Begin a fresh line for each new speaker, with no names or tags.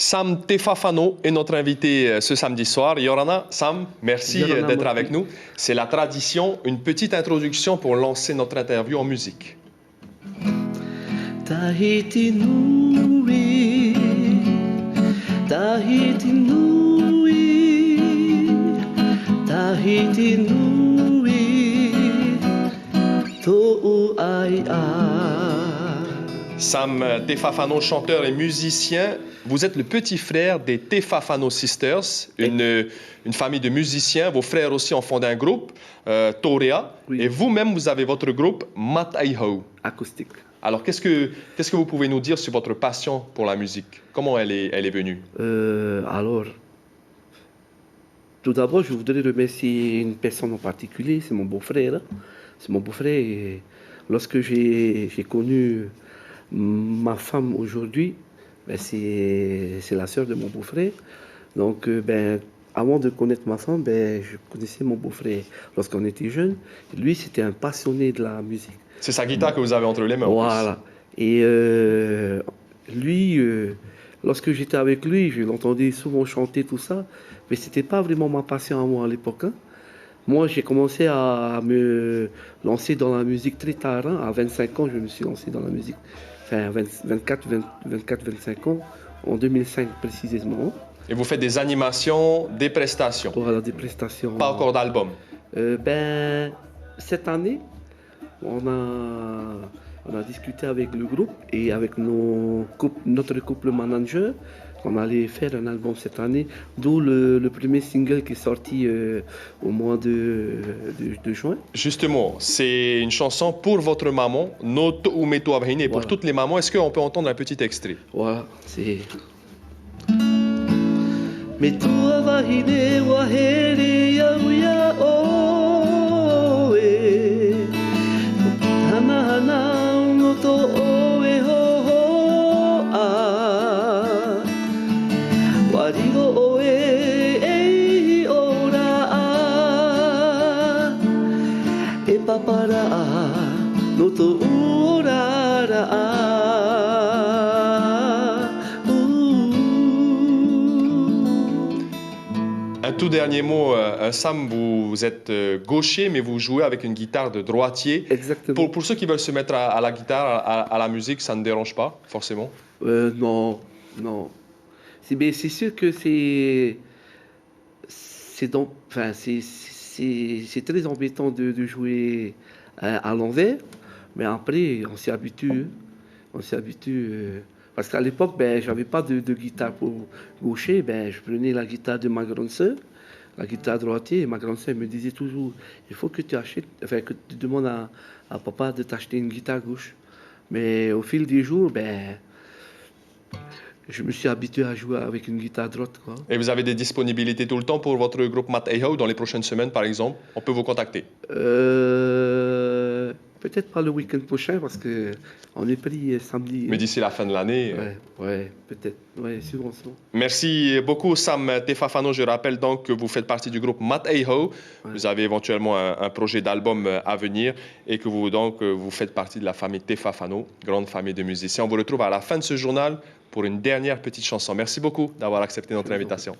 Sam Tefafano est notre invité ce samedi soir. Yorana, Sam, merci d'être avec nous. C'est la tradition, une petite introduction pour lancer notre interview en musique.
Tahiti nui, Tahiti nui, Tahiti nui, to'u ai a.
Sam Tefafano, chanteur et musicien, vous êtes le petit frère des Tefafano Sisters, une famille de musiciens. Vos frères aussi ont fondé un groupe, Torea,
Oui.
et vous-même, vous avez votre groupe Mataiho.
Acoustique.
Alors, qu'est-ce que vous pouvez nous dire sur votre passion pour la musique? Comment elle est venue?
Alors, tout d'abord, je voudrais remercier une personne en particulier, c'est mon beau-frère. C'est mon beau-frère et lorsque j'ai connu ma femme aujourd'hui, ben c'est la sœur de mon beau-frère. Donc, avant de connaître ma femme, je connaissais mon beau-frère lorsqu'on était jeune. Lui, c'était un passionné de la musique.
C'est sa guitare que vous avez entre les mains.
Voilà. Et lui, lorsque j'étais avec lui, je l'entendais souvent chanter tout ça, mais c'était pas vraiment ma passion à moi à l'époque. Hein. Moi, j'ai commencé à me lancer dans la musique très tard. Hein. À 25 ans, je me suis lancé dans la musique. Enfin, 24-25 ans, en 2005 précisément.
Et vous faites des animations, des prestations?
Voilà, des prestations.
Pas encore d'album?
Cette année, on a discuté avec le groupe et avec notre couple manager. On allait faire un album cette année, d'où le premier single qui est sorti au mois de juin.
Justement, c'est une chanson pour votre maman, Noto Umeto Abhine, pour toutes les mamans. Est-ce qu'on peut entendre un petit extrait?
Voilà, c'est... Meto Abhine wa here ya o e hana hana noto o e ho ho a wari o e e ora a e papara noto ora a.
Un tout dernier mot, Sam, vous êtes gaucher, mais vous jouez avec une guitare de droitier.
Exactement.
Pour ceux qui veulent se mettre à la guitare, à la musique, ça ne dérange pas, forcément?
Non. C'est sûr que c'est très embêtant de jouer à l'envers, mais après, on s'y habitue. Parce qu'à l'époque, j'avais pas de guitare pour gaucher. Je prenais la guitare de ma grande sœur, la guitare droitier, et ma grande sœur me disait toujours, il faut que tu achètes, que tu demandes à papa de t'acheter une guitare gauche. Mais au fil des jours, je me suis habitué à jouer avec une guitare droite, quoi.
Et vous avez des disponibilités tout le temps pour votre groupe Mataiho dans les prochaines semaines, par exemple? On peut vous contacter?
Peut-être pas le week-end prochain parce que on est pris samedi.
Mais d'ici la fin de l'année.
Ouais, peut-être. Ouais, sûrement.
Merci beaucoup, Sam Tefafano. Je rappelle donc que vous faites partie du groupe Mataiho. Vous avez éventuellement un projet d'album à venir et que vous faites partie de la famille Tefafano, grande famille de musiciens. On vous retrouve à la fin de ce journal pour une dernière petite chanson. Merci beaucoup d'avoir accepté notre invitation.